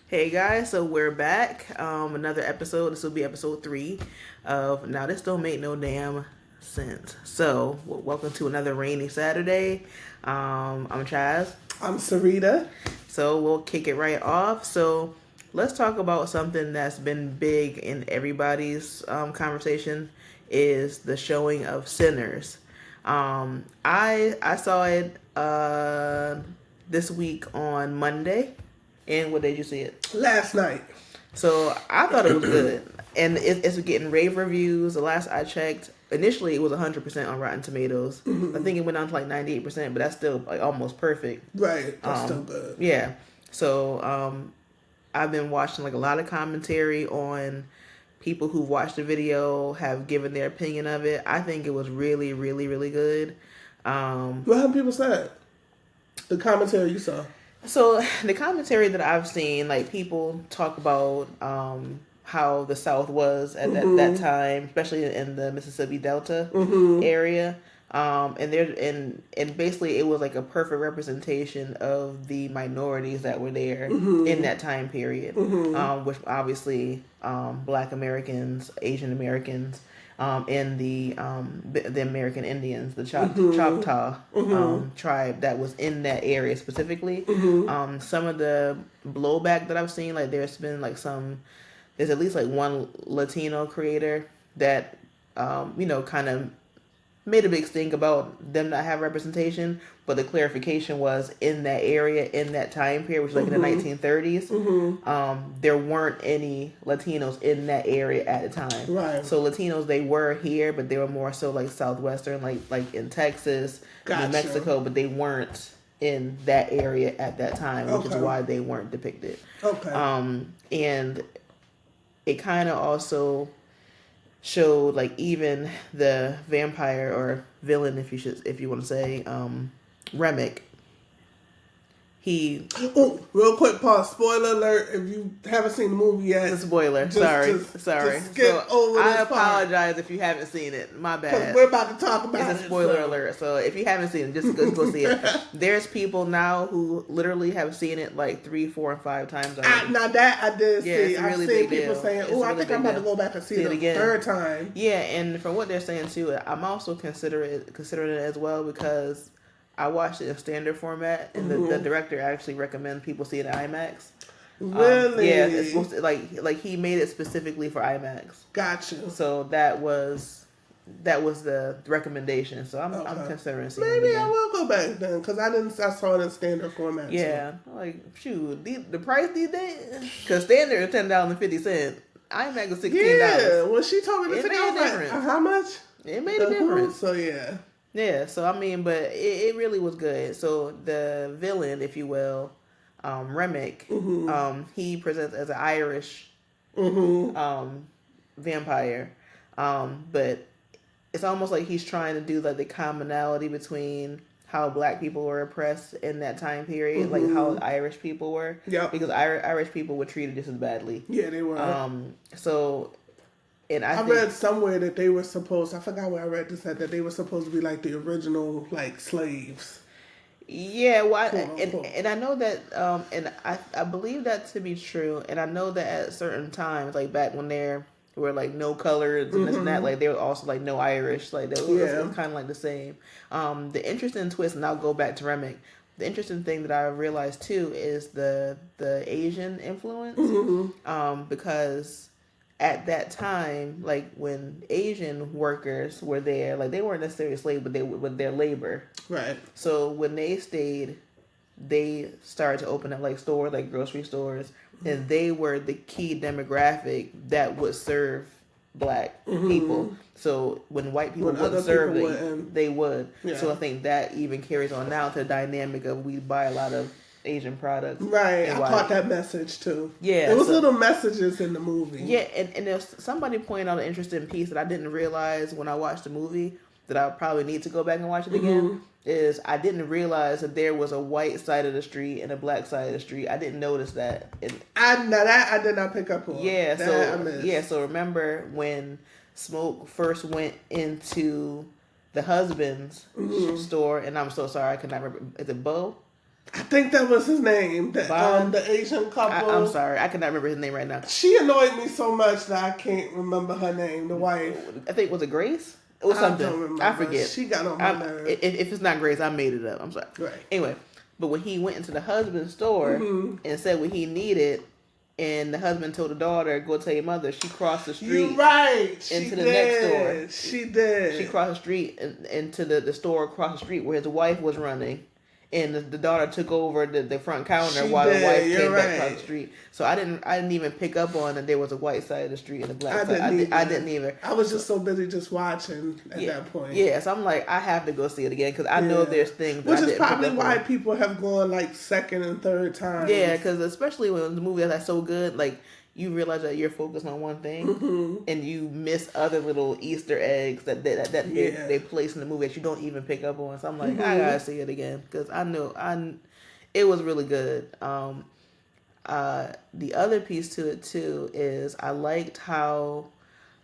Hey guys, so we're back. Another episode. This will be episode 3 of Now This Don't Make No Damn Sense. So, welcome to another rainy Saturday. I'm Chaz. I'm Sarita. So, we'll kick it right off. So, let's talk about something that's been big in everybody's conversation is the showing of Sinners. I saw it this week on Monday. And what did you see it? Last night. So I thought it was good. And it's getting rave reviews. The last I checked, initially it was 100% on Rotten Tomatoes. Mm-hmm. I think it went down to like 98%, but that's still like almost perfect. Right. That's still good. Yeah. So I've been watching like a lot of commentary on people who watched the video, have given their opinion of it. I think it was really, really, really good. What have people said? The commentary you saw. So the commentary that I've seen, like people talk about how the South was at that time, especially in the Mississippi Delta area, and basically it was like a perfect representation of the minorities that were there in that time period, which obviously Black Americans, Asian Americans. And the American Indians, the Choctaw tribe that was in that area specifically. Some of the blowback that I've seen, like there's at least like one Latino creator that, kind of made a big stink about them not having representation, but the clarification was in that area, in that time period, which was like in the 1930s, there weren't any Latinos in that area at the time. Right. So Latinos, they were here, but they were more so like Southwestern, like in Texas, Gotcha. New Mexico, but they weren't in that area at that time, which is why they weren't depicted. Okay. And it kind of also showed like even the vampire or villain, if you want to say, Remick. Real quick pause. Spoiler alert! If you haven't seen the movie yet, Spoiler. Sorry. Just skip over I apologize if you haven't seen it. My bad. We're about to talk about it. It's a spoiler alert. So if you haven't seen it, just go see it. There's people now who literally have seen it like 3, 4, and 5 times already. Now that I did see. It's a really I've seen big people deal. saying, "Oh, I think I'm about to go back and see it again, 3rd time." Yeah, and from what they're saying too, I'm also considering it as well because I watched it in standard format, and the director actually recommends people see it in IMAX. Really? Yeah, it's supposed to, like he made it specifically for IMAX. Gotcha. So that was the recommendation. So I'm considering seeing it Maybe again. I will go back then because I saw it in standard format. Yeah, so. Like shoot, the price these days because standard is $10.50. IMAX is $16. Yeah, when she told me the ticket, I was like, how much? It made a difference. So yeah. Yeah, so I mean, but it really was good. So the villain, if you will, Remick, he presents as an Irish vampire, but it's almost like he's trying to do like the commonality between how Black people were oppressed in that time period, like how Irish people were. Yeah, because Irish people were treated just as badly. Yeah, they were. So. And I read somewhere that they were supposed, I forgot where I read this at, that they were supposed to be like the original like slaves. Yeah, well, and I know that, and I believe that to be true, and I know that at certain times, like back when there were like no colors and this and that, like there were also like no Irish, like it was kind of like the same. The interesting twist, and I'll go back to Remick. The interesting thing that I realized too is the Asian influence, because at that time, like when Asian workers were there, like they weren't necessarily slaves, but they were their labor. Right. So when they stayed, they started to open up like stores, like grocery stores, and they were the key demographic that would serve Black people. So when white people wouldn't serve them, they would. Yeah. So I think that even carries on now to the dynamic of we buy a lot of Asian products. Right. I caught that message too. Yeah. There was little messages in the movie. Yeah, and there's somebody pointed out an interesting piece that I didn't realize when I watched the movie that I probably need to go back and watch it again. Is I didn't realize that there was a white side of the street and a Black side of the street. I didn't notice that. I did not pick up on. Yeah, so remember when Smoke first went into the husband's store, and I'm so sorry I could not remember. Is it Bo? I think that was his name. The Asian couple. I'm sorry, I cannot remember his name right now. She annoyed me so much that I can't remember her name. The wife. I think was it Grace? It was something. I don't remember. I forget. She got on my nerves. If it's not Grace, I made it up. I'm sorry. Right. Anyway, but when he went into the husband's store and said what he needed, and the husband told the daughter, "Go tell your mother," she crossed the street. You're right. Into the next store. She did. She crossed the street into the store across the street where his wife was running. And the daughter took over the front counter while the wife came back across the street. So I didn't even pick up on that there was a white side of the street and a black side. I didn't either. I was just so busy just watching at that point. Yeah, so I'm like, I have to go see it again because I know there's things. Which is probably why people have gone like second and third time. Yeah, because especially when the movie that's so good, like you realize that you're focused on one thing and you miss other little Easter eggs that they place in the movie that you don't even pick up on. So I'm like, I gotta see it again because I know it was really good. The other piece to it too is I liked how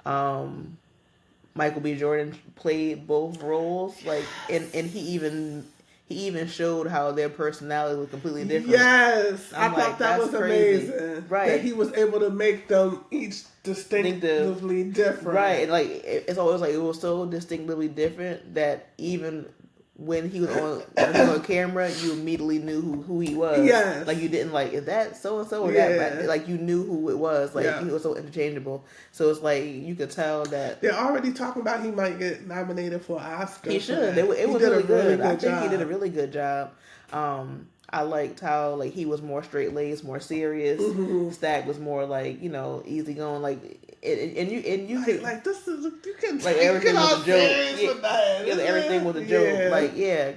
Michael B. Jordan played both roles, like, and he even showed how their personality was completely different. Yes, I thought that was crazy. Amazing. Right, that he was able to make them each distinctively different. Right, and like it's always like it was so distinctively different that even when he was on camera, you immediately knew who he was. Yes. Like you didn't like, is that so and so or that? Like you knew who it was. Like he was so interchangeable. So it's like you could tell that they're already talking about he might get nominated for an Oscar. He should. It was really good. I think he did a really good job. I liked how like he was more straight laced, more serious. Stack was more like easygoing. Like and you could like this is you can like everything was a joke. Everything was a joke. Yeah. Like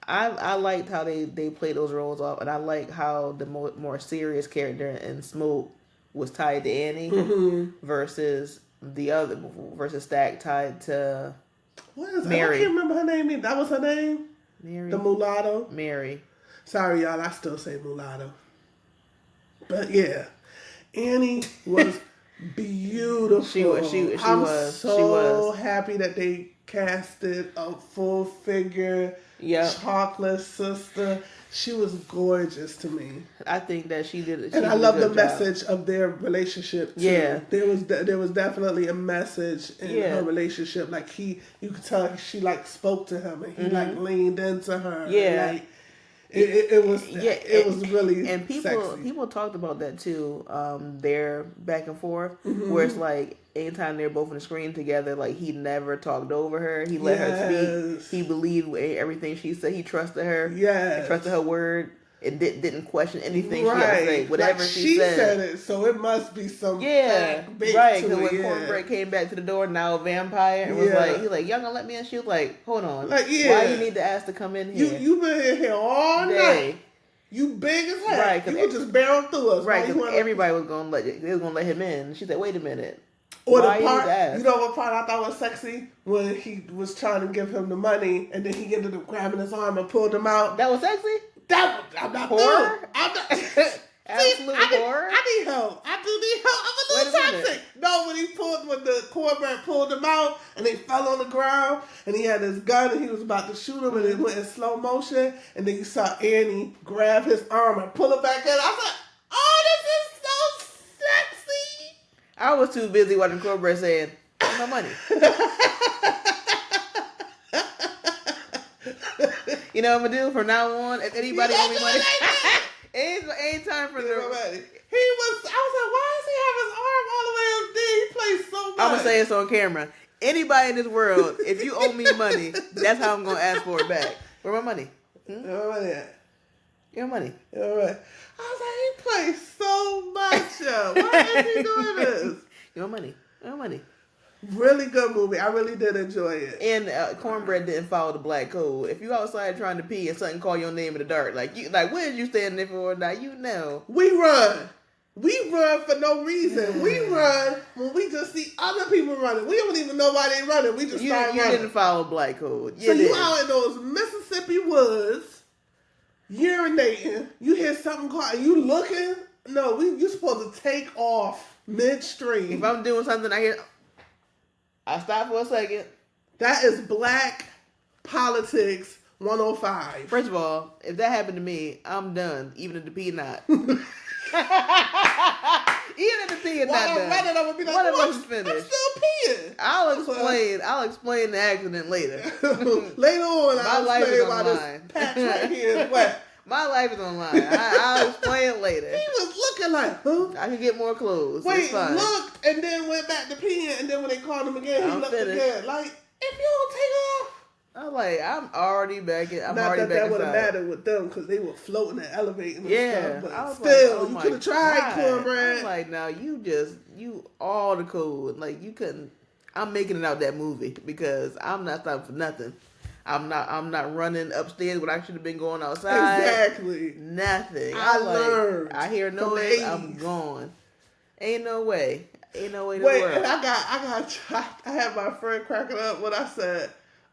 I liked how they played those roles off, and I liked how the more serious character in Smoke was tied to Annie versus Stack tied to Mary. I can't remember her name. That was her name. Mary. The mulatto. Mary. Sorry, y'all. I still say mulatto. But yeah, Annie was beautiful. She was. So happy that they casted a full figure chocolate sister. She was gorgeous to me. I think that she did. And I love the message of their relationship too. Yeah, there was definitely a message in her relationship. Like you could tell she like spoke to him and he like leaned into her. Yeah. And, like, it was really and sexy. People talked about that too. Their back and forth, where it's like anytime they're both on the screen together, like he never talked over her. He let her speak. He believed everything she said. He trusted her. Yes, he trusted her word. And didn't question anything she had to say. Whatever like she said it, so it must be some right. Because when Cornbread came back to the door, now a vampire, and was like, he's like, y'all gonna let me in? She was like, hold on, like, why you need to ask to come in here? You been in here all night. You big as hell. Right, you were just barreling through us. Right, because everybody was gonna let him in. She said, wait a minute. Or the part, you know what part I thought was sexy? When he was trying to give him the money, and then he ended up grabbing his arm and pulled him out. That was sexy? I'm not horror. Absolute horror. I need help. I do need help. I'm a little toxic. No, when the Cornbread pulled him out and they fell on the ground and he had his gun and he was about to shoot him and it went in slow motion and then you saw Annie grab his arm and pull it back in. I was like, oh, this is so sexy. I was too busy watching Cornbread saying, "Where's my money?" You know what I'm gonna do from now on? If anybody owe me money, ain't time for the money. I was like, why does he have his arm all the way up there? He plays so much. I'm gonna say this on camera. Anybody in this world, if you owe me money, that's how I'm gonna ask for it back. Where my money? Where my money at? Your money. All right. I was like, he plays so much. Why is he doing this? Your money. Your money. Really good movie. I really did enjoy it. And Cornbread didn't follow the black code. If you outside trying to pee and something call your name in the dark, like what is you standing there for? Now you know. We run. We run for no reason. We run when we just see other people running. We don't even know why they running. We just start running. You didn't follow black code. You out in those Mississippi woods, urinating. You hear something call. You looking? No, you supposed to take off midstream. If I'm doing something, I stop for a second. That is black politics 105. First of all, if that happened to me, I'm done. Even if the pee not. Even if the pee is not done. One of them would be like, one of us is finished. I'm still peeing. I'll explain the accident later. Later on, I'll explain why this patch right here is wet. My life is online. I'll explain it later. He was looking like, huh? I can get more clothes. Wait, looked, and then went back to peeing, and then when they called him again, he looked again. Like, if you don't take off. I'm like, I'm already back in. Not that that would have mattered with them because they were floating and elevating and stuff. But still, like, you could have tried, cornbread. I'm like, now you all the code. Like, you couldn't. I'm making it out that movie because I'm not stopping for nothing. I'm not running upstairs when I should have been going outside. Exactly. Nothing. I learned. I hear noise. I'm gone. Ain't no way. Ain't no way to Wait, work. and I had my friend cracking up when I said,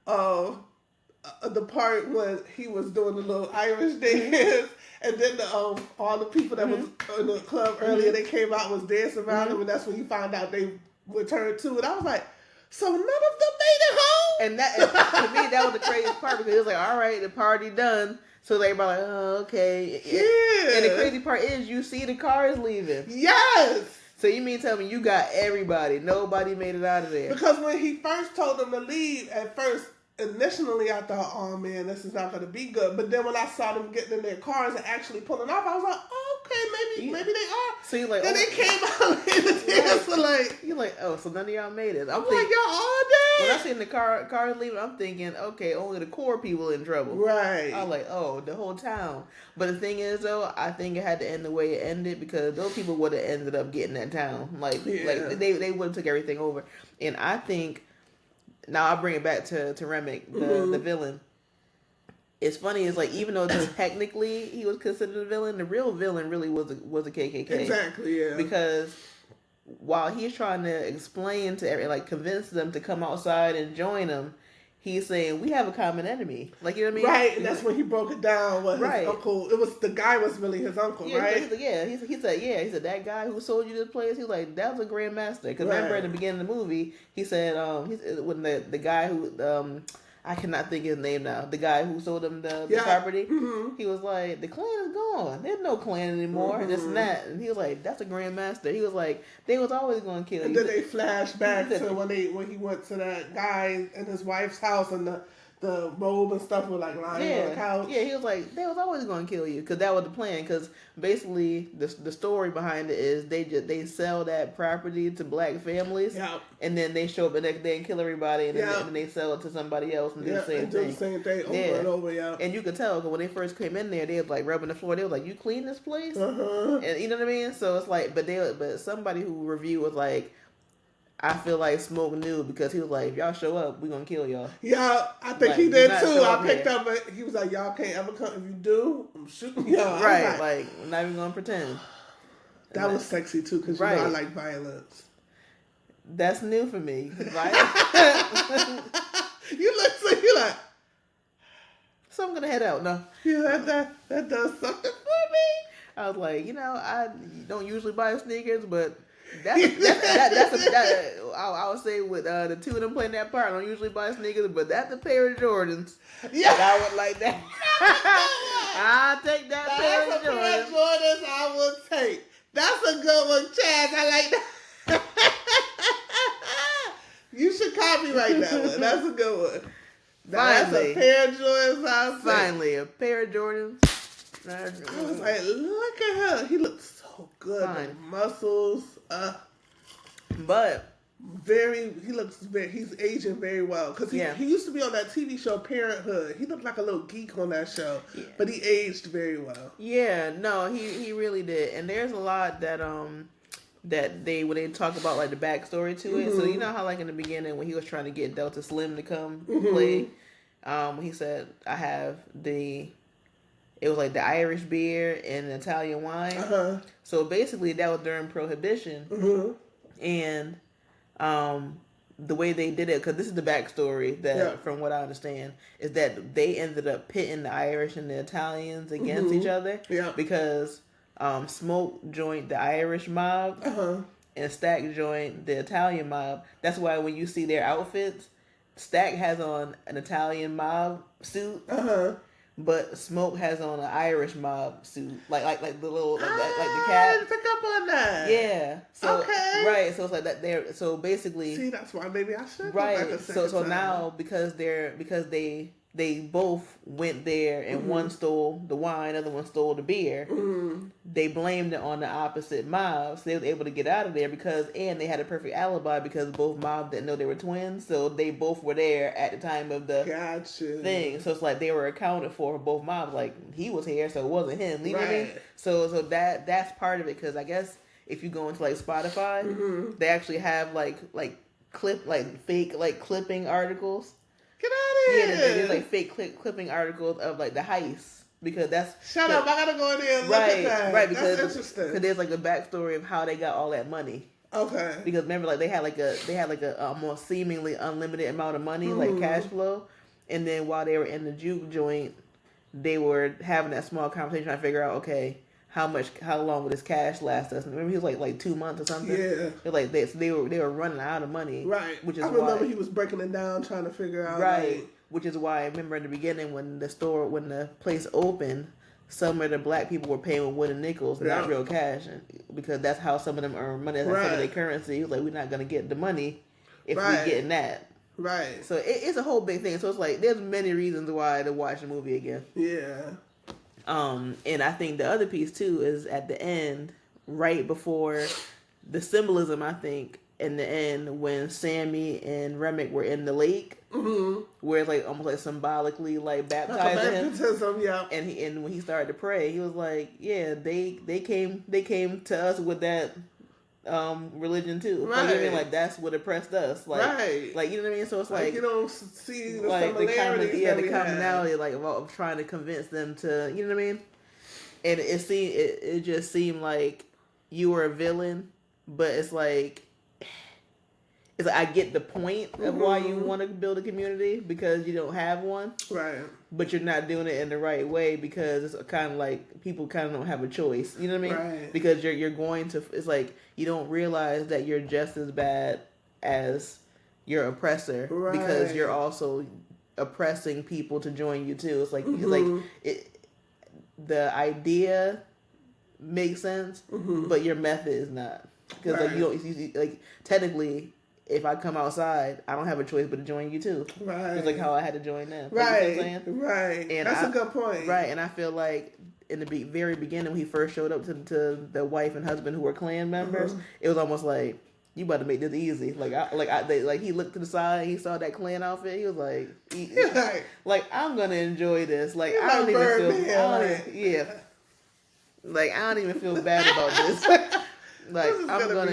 the part when he was doing the little Irish dance, and then all the people that was in the club earlier, they came out and was dancing around him, and that's when you found out they returned to it. I was like, so none of them made it home? And to me, that was the craziest part because it was like, all right, the party done. So everybody like, oh, okay. Yeah. And the crazy part is you see the cars leaving. Yes. So you mean tell me you got everybody? Nobody made it out of there? Because when he first told them to leave, at first, initially I thought, oh man, this is not going to be good. But then when I saw them getting in their cars and actually pulling off, I was like, oh, okay, maybe they are. So you're like, then they came out in the dance, so like, you're like, oh, so none of y'all made it. I'm like, y'all all dead. When I seen the cars leaving, I'm thinking, okay, only the core people in trouble. Right. I was like, oh, the whole town. But the thing is, though, I think it had to end the way it ended because those people would have ended up getting that town. Like they would have took everything over. And I think, now I'll bring it back to Remick, the villain. It's funny, it's like, even though technically he was considered a villain, the real villain really was a KKK. Exactly, yeah. Because while he's trying to explain to convince them to come outside and join him, he's saying, we have a common enemy. Like, you know what I mean? Right, and that's when he broke it down what his uncle, the guy was really his uncle, right? He said, that guy who sold you this place, he was like, that was a grandmaster. Because remember in the beginning of the movie, he said, when the guy who, I cannot think of his name now, the guy who sold him the property, he was like, the clan is gone. There's no clan anymore, this and that. And he was like, that's a grandmaster. He was like, they was always going to kill you. And then they flashed back to when he went to that guy and his wife's house and the robe and stuff were like lying on the couch. Yeah, he was like, they was always going to kill you because that was the plan. Because basically, the story behind it is they sell that property to black families, and then they show up the next day and kill everybody, and then they sell it to somebody else and do the same thing. Do the same thing over and over. And you could tell because when they first came in there, they was like rubbing the floor. They was like, "You clean this place?" And you know what I mean. So it's like, but somebody who reviewed was like, I feel like Smoke knew because he was like, if y'all show up, we're going to kill y'all. Yeah, I think he did too. I picked up, he was like, y'all can't ever come. If you do, I'm shooting y'all. Right, like, I'm not even going to pretend. That was sexy too because you know I like violence. That's new for me. Violence. you like. So I'm going to head out. No. Yeah, that does something for me. I was like, I don't usually buy sneakers, but I would say with the two of them playing that part, I don't usually buy sneakers, but that's a pair of Jordans. Yeah, I would like that. I'll take that pair of Jordans. I will take. That's a good one, Chaz. I like that. You should copyright that one. That's a good one. That's a pair of Jordans. Finally, a pair of Jordans. I was like, look at her. He looks so good. The muscles. But he's aging very well. Because he used to be on that TV show, Parenthood. He looked like a little geek on that show. Yeah. But he aged very well. Yeah, no, he really did. And there's a lot that when they talk about like the backstory to it. So you know how like in the beginning when he was trying to get Delta Slim to come play, he said, I have it was like the Irish beer and the Italian wine. So basically that was during Prohibition. And the way they did it, because this is the backstory that, from what I understand, is that they ended up pitting the Irish and the Italians against each other. Yeah. Because Smoke joined the Irish mob and Stack joined the Italian mob. That's why when you see their outfits, Stack has on an Italian mob suit. But Smoke has on an Irish mob suit, like the little like the cap. I didn't pick up on that. Yeah. So okay. Right. So it's like that. They're so basically. See, that's why maybe I should. Right. So now because they both went there and one stole the wine, other one stole the beer. They blamed it on the opposite mob, so they were able to get out of there and they had a perfect alibi because both mobs didn't know they were twins, so they both were there at the time of the thing. So it's like they were accounted for both mobs. Like he was here, so it wasn't him. You know what I mean? So that's part of it because I guess if you go into like Spotify, they actually have like fake clipping articles. Get out of here! Yeah, there's like fake clipping articles of like the heist because that's. Shut up! I gotta go in there and look at that. Right, because that's interesting. Because there's like a backstory of how they got all that money. Okay. Because remember, like they had like a more seemingly unlimited amount of money, like cash flow, and then while they were in the juke joint, they were having that small conversation trying to figure out, okay, how long would this cash last us? And remember, he was like 2 months or something. Yeah. They were running out of money. Right. Which is I remember he was breaking it down, trying to figure out. Right. Like, which is why I remember in the beginning when the place opened, some of the black people were paying with wooden nickels, not real cash, because that's how some of them earn money. That's some of their currency. He was like, we're not gonna get the money if we getting that. Right. So it's a whole big thing. So it's like there's many reasons why to watch the movie again. Yeah. And I think the other piece too is at the end, right before the symbolism. I think in the end when Sammy and Remick were in the lake, where it's like almost like symbolically like baptizing him. Yeah. And when he started to pray, he was like, yeah, they came to us with that religion too. Right. Like, I mean, like that's what oppressed us. Like, right. Like, you know what I mean? So it's like you don't see the like similarities. the commonality, like of trying to convince them to, you know what I mean? And it just seemed like you were a villain, but it's like I get the point of why you want to build a community because you don't have one, right? But you're not doing it in the right way because it's kind of like people kind of don't have a choice. You know what I mean? Right. Because you're going to. It's like you don't realize that you're just as bad as your oppressor because you're also oppressing people to join you too. It's like the idea makes sense, but your method is not because like you don't technically. If I come outside, I don't have a choice but to join you too. Right. It's like how I had to join them. Right. You know what I'm saying? Right. And that's a good point. Right. And I feel like in the very beginning when he first showed up to the wife and husband who were Klan members, it was almost like, you about to make this easy. Like he looked to the side, he saw that Klan outfit, he was like, like I'm gonna enjoy this. Like I don't even feel Like I don't even feel bad about this. Like I'm gonna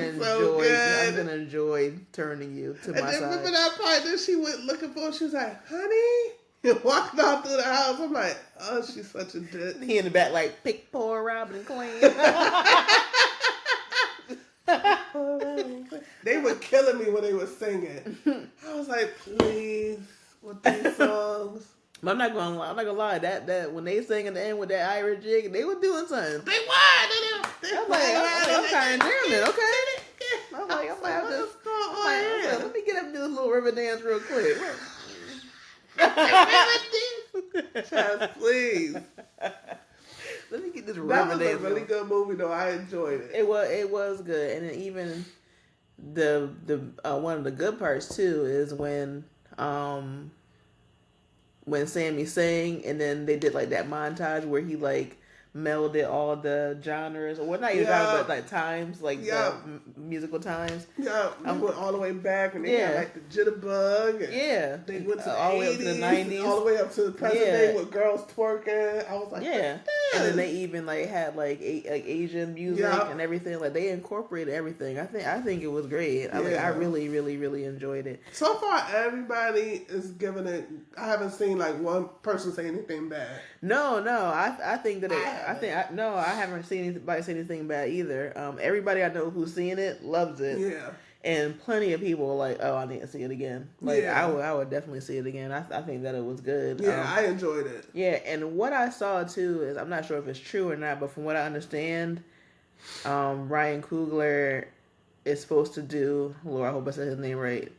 enjoy turning you to my side. And then remember that part that she went looking for? She was like, "Honey," and walked out through the house. I'm like, "Oh, she's such a dick." He in the back like, "Pick poor Robin Queen." They were killing me when they were singing. I was like, "Please, with these songs." But I'm not gonna lie. That when they sang at the end with that Irish jig, they were doing something. They were. I'm kind of German, okay? I'm like, let me get up and do this little river dance real quick. Chaz, please. Let me get this river dance. That was dance. a really good movie, though. I enjoyed it. It was good, and then even the one of the good parts too is when Sammy sang, and then they did like that montage where he like melded all the genres, or not even genres, but like times, like the musical times. Yeah, they went all the way back, and they had like the jitterbug. And they went to all the way up to the 90s, all the way up to the present day with girls twerking. I was like, and then they even like had like Asian music and everything. Like they incorporated everything. I think it was great. I really, really, really enjoyed it. So far, everybody is giving it. I haven't seen like one person say anything bad. No, I think that I haven't seen anybody say anything bad either. Everybody I know who's seeing it loves it. Yeah. And plenty of people are like, oh, I need to see it again. Like I would definitely see it again. I think that it was good. Yeah, I enjoyed it. Yeah, and what I saw too is, I'm not sure if it's true or not, but from what I understand, Ryan Coogler is supposed to do, Lord, I hope I said his name right,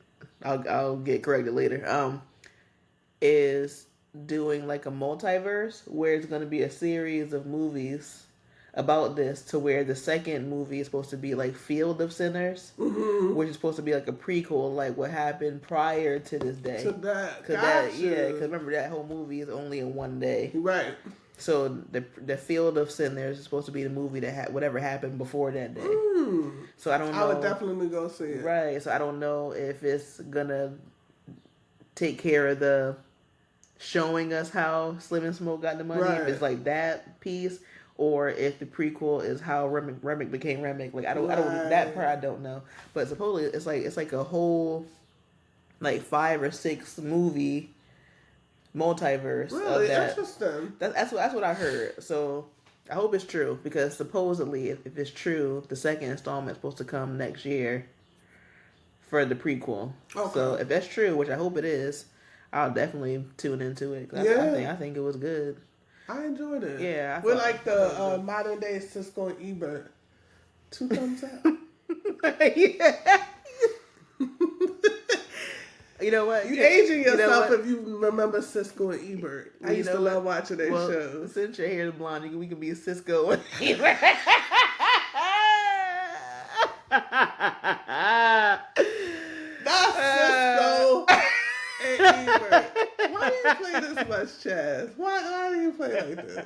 I'll get corrected later. Is doing like a multiverse where it's going to be a series of movies about this, to where the second movie is supposed to be like Field of Sinners, which is supposed to be like a prequel, like what happened prior to this day. To that, because remember that whole movie is only in one day, right? So the Field of Sinners is supposed to be the movie that whatever happened before that day. So I don't know. I would definitely go see it. Right. So I don't know if it's gonna take care of the showing us how Slim and Smoke got the money, if it's like that piece, or if the prequel is how Remick became Remick. Like I don't that part I don't know. But supposedly it's like a whole like 5 or 6 movie multiverse really of that. Interesting. That's what I heard. So I hope it's true, because supposedly if it's true, the second installment is supposed to come next year for the prequel. Okay. So if that's true, which I hope it is, I'll definitely tune into it. I think it was good. I enjoyed it. Yeah. We're like the modern day Cisco and Ebert. 2 thumbs up. Yeah. You know what? You aging yourself if you remember Cisco and Ebert. I used to love watching their shows. Since your hair is blonde, we can be Cisco and Ebert. Not Cisco and Ebert. Why do you play this much, Chaz? Why do you play like this?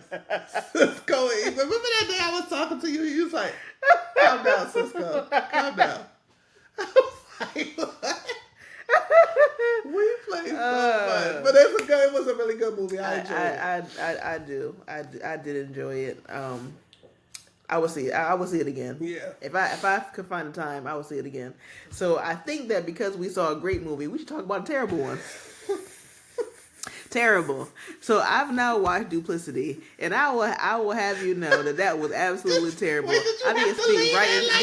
Cisco and Ebert. Remember that day I was talking to you? You was like, calm down, Cisco. Calm down. I was like, what? We played so much, but it was a really good movie. I enjoyed it. I did enjoy it. I will see it. I will see it again. Yeah. If I could find the time, I will see it again. So I think that because we saw a great movie, we should talk about a terrible one. Terrible. So I've now watched Duplicity, and I will have you know that was absolutely terrible. I need to speak right into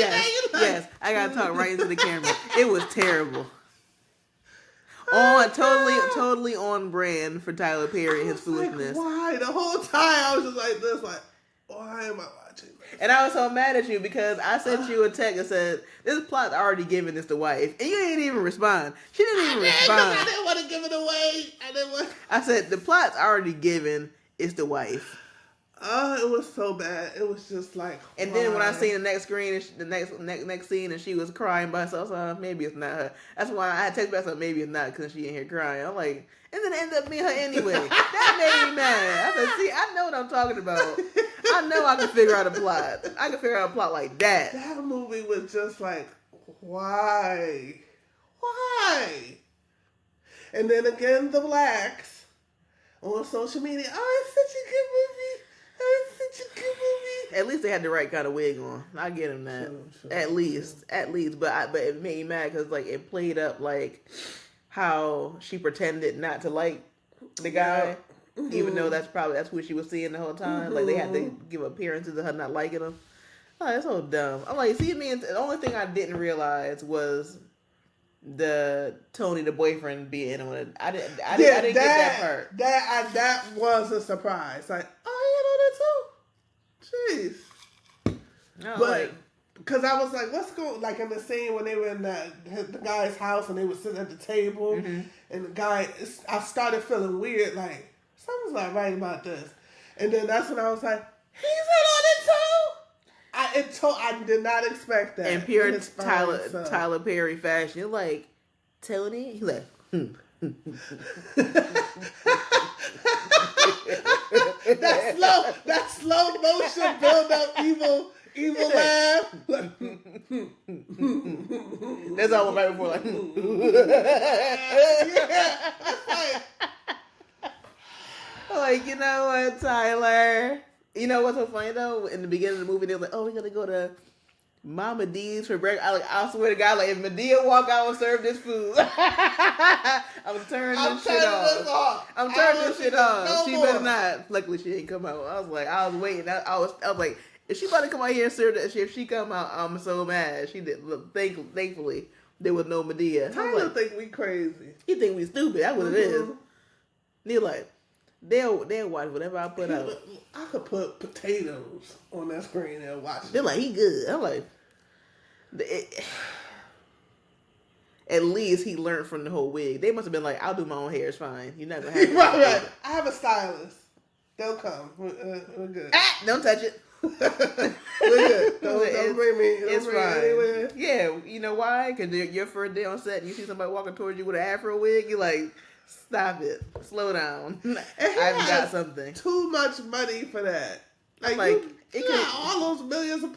yes. I gotta talk right into the camera. It was terrible. Totally on brand for Tyler Perry and his foolishness. Like, why? The whole time I was just like this, like, why am I watching this? And I was so mad at you because I sent you a text that said, this plot's already given this to wife. And you didn't even respond. She didn't even respond. I didn't want to give it away. I said, the plot's already given, it's the wife. It was so bad. It was just like. And then when I seen the next screen, the next scene, and she was crying by herself, so maybe it's not her. That's why I had text back, so maybe it's not, because she in here crying. I'm like, and then it ended up being her anyway. That made me mad. I said, see, I know what I'm talking about. I know I can figure out a plot. I can figure out a plot like that. That movie was just like, why? And then again, the blacks on social media. Oh, it's such a good movie. At least they had the right kind of wig on. I get him that. Sure. At least. But it made me mad because like it played up like how she pretended not to like the guy, even though that's who she was seeing the whole time. Like they had to give appearances of her not liking him. Oh, that's so dumb. I'm like, see, the only thing I didn't realize was the Tony the boyfriend being on it. I didn't get that part. That was a surprise. Like, oh, you know that too. Jeez. No, but because I was like, what's going like in the scene when they were in the guy's house and they were sitting at the table, and the guy, I started feeling weird, like something's not right about this, and then that's when I was like, he's in on it too. I did not expect that. And pure Tyler Perry fashion, you're like, Tony, he's like, that slow motion build up evil laugh. That's all right before like. Like, you know what, Tyler? You know what's so funny though? In the beginning of the movie, they were like, "Oh, we're gonna go to Mama D's for breakfast." I swear to God, like if Medea walk out and serve this food, I'm turning this shit off. I'm turning this shit off. No she better not. Luckily, she didn't come out. I was waiting. I was like, if she about to come out here and serve that shit, if she come out, I'm so mad. She did. Thankfully, there was no Medea. Tyler think we crazy. He think we stupid. That's what it is. They're like, they'll watch whatever I put out. I could put potatoes on that screen and watch it. They're like, he good. I'm like, at least he learned from the whole wig. They must have been like, I'll do my own hair. It's fine. You're not gonna have right. I have a stylist. They'll come. We're good. Don't touch it. We're good. Don't bring me. It's fine. Anywhere. Yeah, you know why? Because your first day on set and you see somebody walking towards you with an afro wig, you're like, stop it. Slow down. I've got something. Too much money for that. Like you got all those millions of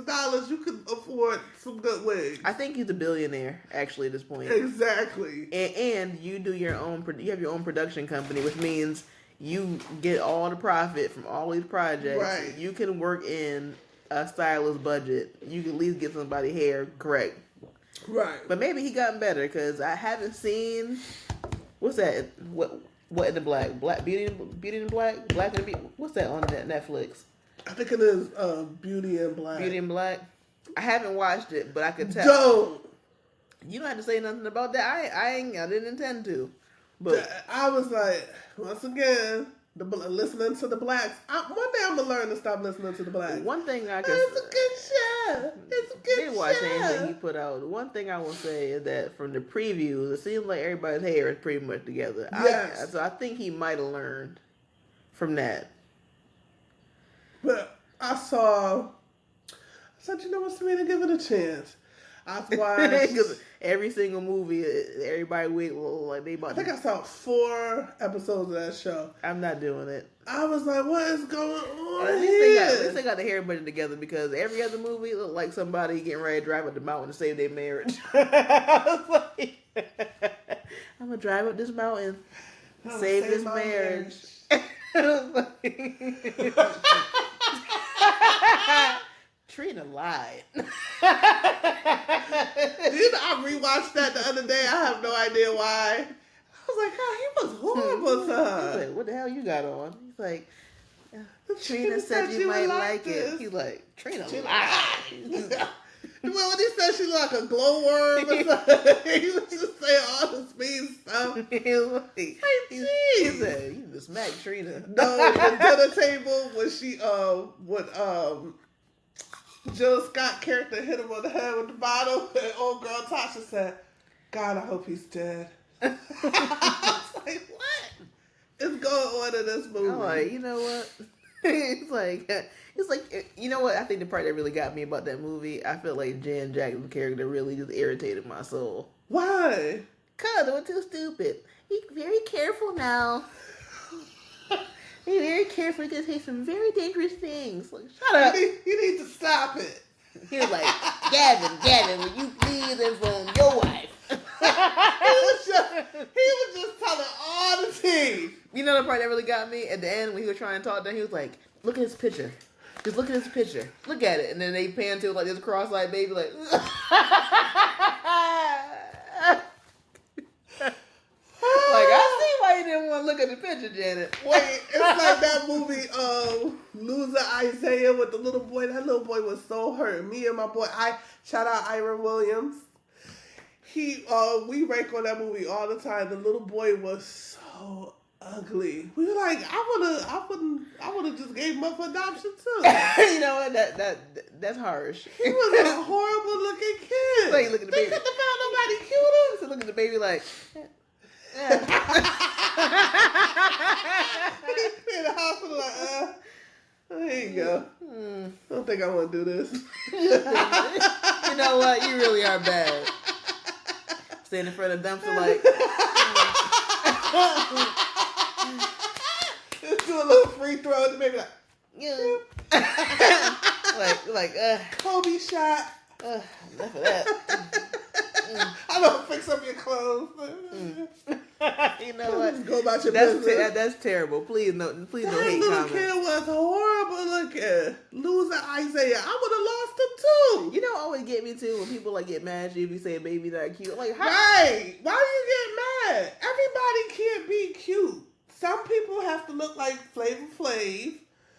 dollars, you could afford some good wigs. I think he's a billionaire, actually, at this point. Exactly. And you do your own. You have your own production company, which means you get all the profit from all these projects. Right. You can work in a stylist budget. You can at least get somebody hair correct. Right. But maybe he gotten better because I haven't seen. What's that? What in the Black? Beauty in Black? Black and Beauty? What's that on Netflix? I think it is Beauty in Black. Beauty in Black. I haven't watched it, but I could tell. Don't. You don't have to say nothing about that. I didn't intend to. But I was like, once again, listening to the blacks. One day I'm gonna learn to stop listening to the blacks. One thing I can. It's a good show. It's a good show. Watch show. anything he put out. One thing I will say is that from the previews, it seems like everybody's hair is pretty much together. Yes. So I think he might have learned from that. But I said, you know what, Serena, give it a chance. I've watched every single movie, everybody wait like they about. I think I saw 4 episodes of that show. I'm not doing it. I was like, what is going on At here? least they got the hair budget together because every other movie looked like somebody getting ready to drive up the mountain to save their marriage. I was like, I'm gonna drive up this mountain, save this marriage. Trina lied. Dude, I rewatched that the other day. I have no idea why. I was like, God, he was horrible to her. He's like, what the hell you got on? He's like, Trina said you might like it. He's like, Trina lied. Well, when he said she looked like a glowworm or something, he was just saying all this mean stuff. He said, you just smacked Trina. No, the dinner table when she, Jill Scott character hit him on the head with the bottle, and old girl Tasha said, God, I hope he's dead. I was like, what is going on in this movie? I'm like, you know what? It's like, you know what? I think the part that really got me about that movie, I feel like Jan Jackson's character really just irritated my soul. Why? Cause it was too stupid. Be very careful now. Be very careful to say some very dangerous things. Like, shut up. You need to stop it. He was like, Gavin, will you please inform your wife? He was just telling all the tea. You know the part that really got me? At the end when he was trying to talk to him, he was like, look at his picture. Just look at his picture. Look at it. And then they pan to like this cross-eyed baby like like, I see why you didn't want to look at the picture, Janet. Wait, it's like that movie, Loser Isaiah with the little boy. That little boy was so hurt. Me and my boy, shout out Ira Williams. We rank on that movie all the time. The little boy was so ugly. We were like, I would have just gave him up for adoption too. You know what? That's harsh. He was a horrible looking kid. Like, look at the baby. They couldn't have found nobody cuter. So look at the baby like. In the hospital, like, there you go. I don't think I want to do this. You know what? You really are bad. Stand in front of the dumpster like. Just do a little free throw and the baby like. Yeah. like Kobe shot. Enough of that. I don't fix up your clothes. You know what? Go about your business. That's terrible. Please no hate comments. That little kid was horrible looking. Loser Isaiah. I would have lost him too. You know, always get me too when people like get mad at you if you say a baby not cute. Like, how? Right? Why do you get mad? Everybody can't be cute. Some people have to look like Flavor Flav,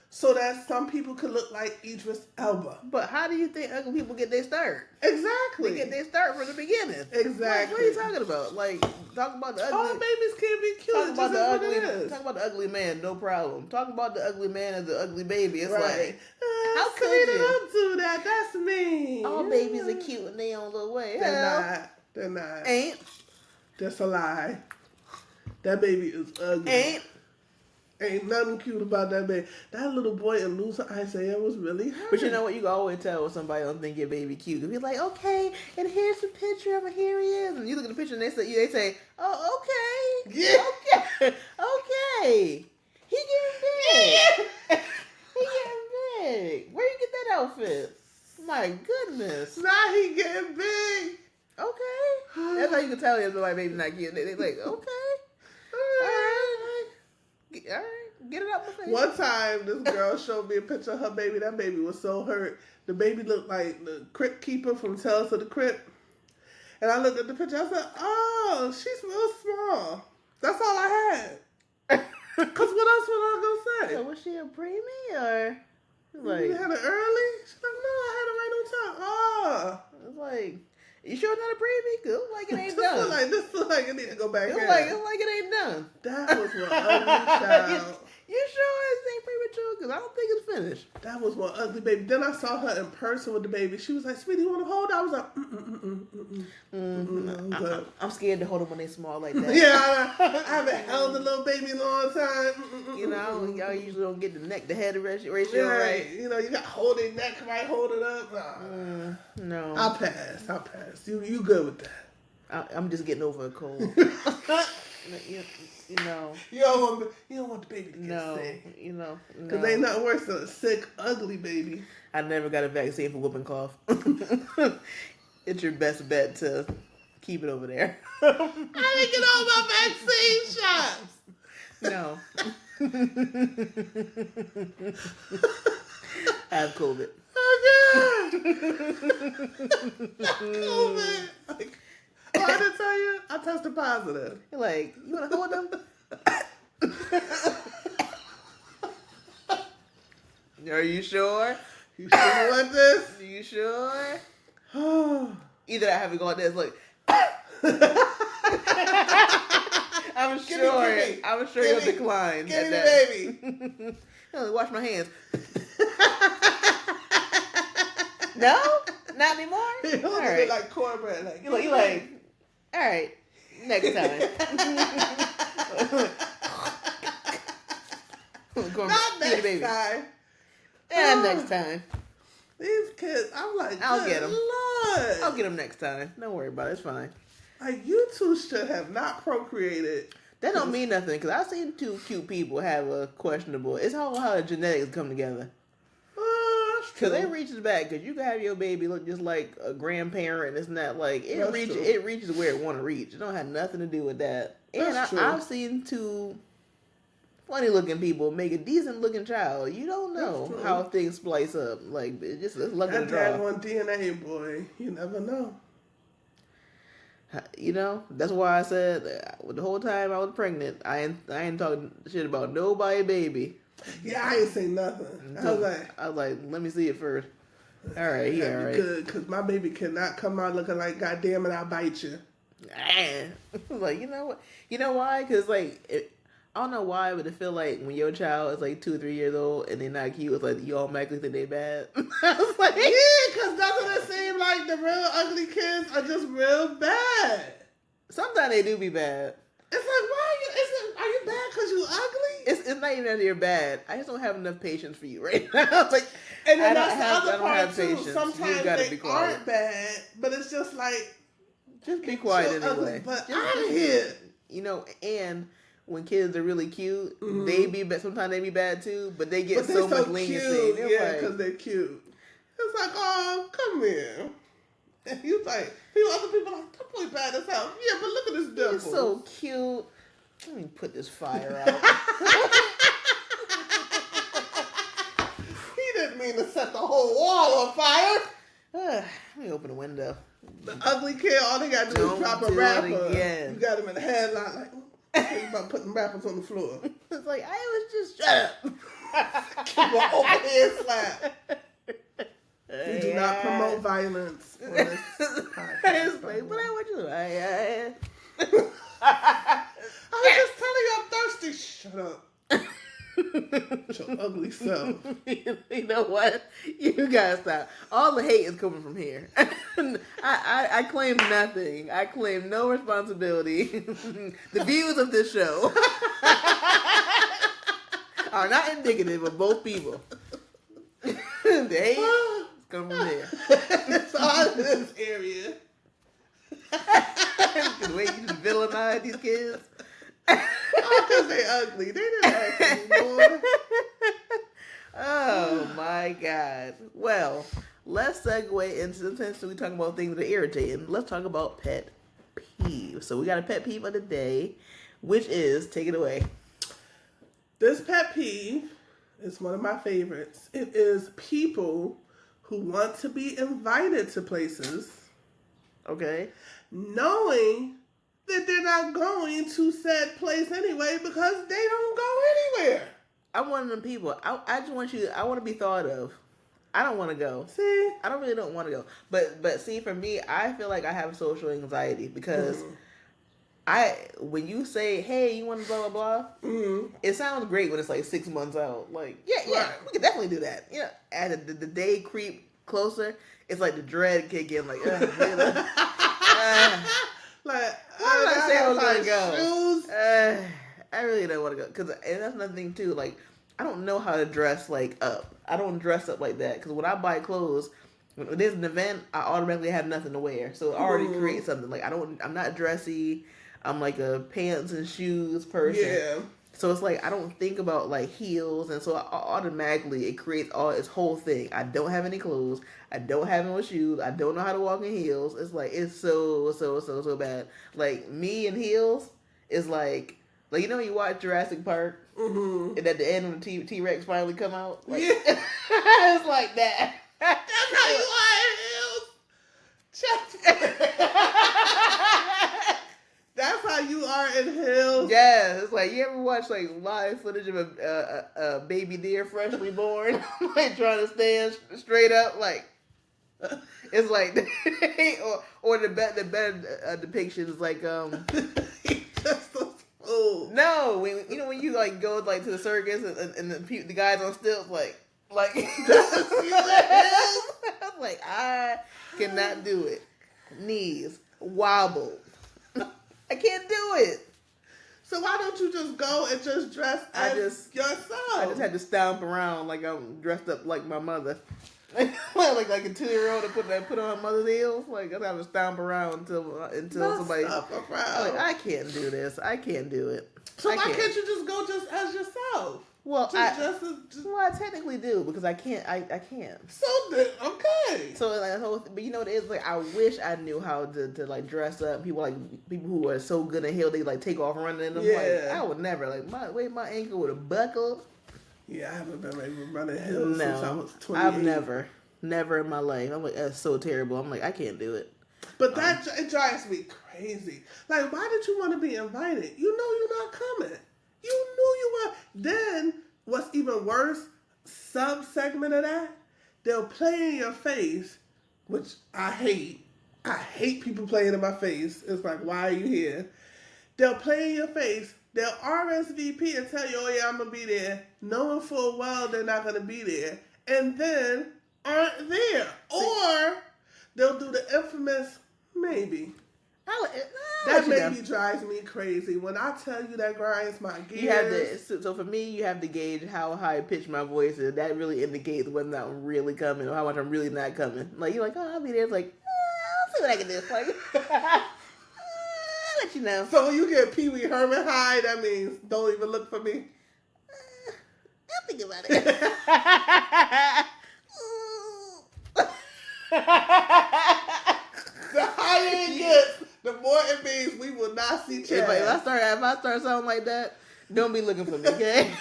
so that some people could look like Idris Elba. But how do you think ugly people get their start? Exactly. They get their start from the beginning. Exactly. Like, what are you talking about? Like, talk about the ugly. All babies can't be cute. Talk about the ugly. Talk about the ugly man. No problem. Talk about the ugly man as the ugly baby. It's like, how could you? Don't do that. That's me. All babies are cute in their own little way. They're not. They're not. Ain't. That's a lie. That baby is ugly. Ain't nothing cute about that baby. That little boy in Loser Isaiah was really hurt. But you know what? You can always tell when somebody don't think your baby cute. You'll be like, okay, and here's the picture of him. Here he is. And you look at the picture and they say, oh, okay. Yeah. Okay. Okay. He getting big. Yeah. He getting big. Where you get that outfit? My goodness. Now he getting big. Okay. That's how you can tell if my baby's not cute. They like, okay. All right. Get it out my face. One time, this girl showed me a picture of her baby. That baby was so hurt. The baby looked like the crypt keeper from Tales of the Crypt. And I looked at the picture. I said, "Oh, she's real small." That's all I had. Cause what else was I gonna say? So was she a preemie or like? You had it early? She's like, "No, I had it right on time." Oh, it's like. You sure it's not a preemie? Cause it look like it ain't done. This look like it need to go back in. It like it ain't done. That was one ugly child. You sure it ain't premature? Cause I don't think it's finished. That was one ugly baby. Then I saw her in person with the baby. She was like, "Sweetie, you want to hold?" I was like, I'm scared to hold them when they small like that. Yeah, I haven't held a little baby in a long time. You know, y'all usually don't get the neck to head ratio right. You know, you got to hold their neck right, hold it up. No. I'll pass. You good with that. I'm just getting over a cold. You know. You don't want the baby to get sick. You know. Because ain't nothing worse than a sick, ugly baby. I never got a vaccine for whooping cough. It's your best bet to keep it over there. I didn't get all my vaccine shots. No. I have COVID. Oh, God. COVID. I didn't tell you. I tested positive. You're like, you want to hold them? Are you sure? You sure you want this? Are you sure? Oh. Either I have to go like this, look. I'm sure you'll decline. Give me the baby. Wash my hands. No? Not anymore? All right. Like cornbread. Like, you like, all right, next time. Not next time. Yeah, next time. These kids, I'm like, I'll get them. Lord. I'll get them next time. Don't worry about it. It's fine. Like, you two should have not procreated. That don't mean nothing, because I've seen two cute people have a questionable. It's how the genetics come together. Because it reaches back, because you can have your baby look just like a grandparent. It's not like, it reaches where it want to reach. It don't have nothing to do with that. And I've seen two funny looking people make a decent looking child. You don't know how things splice up. Like, it's luck of the draw. That one DNA, boy. You never know. You know, that's why I said the whole time I was pregnant, I ain't talking shit about nobody baby. Yeah, I ain't say nothing. I was like, let me see it first. All right, yeah, all right. Good, because my baby cannot come out looking like, goddamn it, I'll bite you. Like, you know what? You know why? Because, like, I don't know why, but I feel like when your child is like 2 or 3 years old and they're not cute, it's like you automatically think they bad. I was like, yeah, because doesn't it seem like the real ugly kids are just real bad? Sometimes they do be bad. It's like, are you bad because you ugly? It's not even that you're bad. I just don't have enough patience for you right now. Like, and then that's the other part too. Patience. Sometimes they aren't bad, but it's just like, just be quiet anyway. But out of here. You know, and when kids are really cute, sometimes they be bad too, but they get so much leniency. Yeah, because they're cute. It's like, oh, come here. And you like, other people like, that boy bad as hell. Yeah, but look at this dimple. He's so cute. Let me put this fire out. He didn't mean to set the whole wall on fire. Let me open the window. The ugly kid, all they got to do is drop a rapper. You got him in the headlock like, he's about putting rappers on the floor. It's like, I was just shut up. Keep an open hand slap. We do not promote violence on this podcast. But I want you I was just telling you I'm thirsty. Shut up. Your ugly self. You know what? You gotta stop. All the hate is coming from here. I claim nothing. I claim no responsibility. The views of this show are not indicative of both people. The hate is coming from here. It's all in this area. The way you just villainize these kids. Because they ugly. They didn't ask me more. Oh my God. Well, let's segue into, since we're talking about things that are irritating, let's talk about pet peeves. So we got a pet peeve of the day, which is, take it away. This pet peeve is one of my favorites. It is people who want to be invited to places, Okay. knowing that they're not going to said place anyway because they don't go anywhere. I'm one of them people. I just want you, I want to be thought of. I don't want to go. See? I don't want to go. But see, for me, I feel like I have social anxiety because when you say, hey, you want to blah, blah, blah, it sounds great when it's like 6 months out. Like, yeah, Right. we can definitely do that. You know, as the day creep closer, it's like the dread kick in, like, really? Like, why did I say I was going to go? Shoes. I really don't want to go. And that's another thing, too. Like, I don't know how to dress, like, up. I don't dress up like that. Because when I buy clothes, when there's an event, I automatically have nothing to wear. So it already creates something. Like, I'm not dressy. I'm like a pants and shoes person. Yeah. So it's like, I don't think about like heels. And so automatically it creates its whole thing. I don't have any clothes. I don't have no shoes. I don't know how to walk in heels. It's like, it's so bad. Like me in heels is like, you know when you watch Jurassic Park? And at the end when the T-Rex finally come out? Like, Yeah. It's like that. That's how you are in heels. That's how you are in heels. Yeah, it's like, you ever watch like live footage of a baby deer freshly born, like trying to stand straight up, like it's like, or the better depiction is like Just a fool. no, when you like go like to the circus and the guys on stilts like That's I'm like, I cannot do it. Knees wobble. I can't do it. So why don't you just go and just dress as yourself? I just had to stomp around like I'm dressed up like my mother. like a 2-year-old to put on her mother's heels. Like I have to stomp around until somebody. Stomp around. Like, I can't do this. I can't do it. So why can't you just go just as yourself? Well, I technically do because I can't. I can't. So then, okay. So like, but you know what it is? Like I wish I knew how to like dress up. People who are so good in heel, they like take off running in them. Yeah. Like I would never. Like my ankle would have buckled. Yeah, I haven't been able to run in heels since I was 28. I've never in my life. I'm like, that's so terrible. I'm like, I can't do it. But it drives me crazy. Like, why did you want to be invited? You know you're not coming. You knew you were. Then, what's even worse, sub-segment of that, they'll play in your face, which I hate. I hate people playing in my face. It's like, why are you here? They'll play in your face. They'll RSVP and tell you, oh yeah, I'm going to be there, knowing full well they're not going to be there, and then aren't there. Or they'll do the infamous maybe. That maybe drives me crazy. When I tell you that grinds my gears. You have to, so for me, you have to gauge how high pitched my voice is. That really indicates whether or not I'm really coming or how much I'm really not coming. Like, you're like, oh, I'll be there. It's like, I'll see what I can do. Like, I'll let you know. So when you get Pee Wee Herman high, that means don't even look for me? I'll think about it. The higher it gets, the more it means we will not see Chad. If I start sounding like that, don't be looking for me, okay?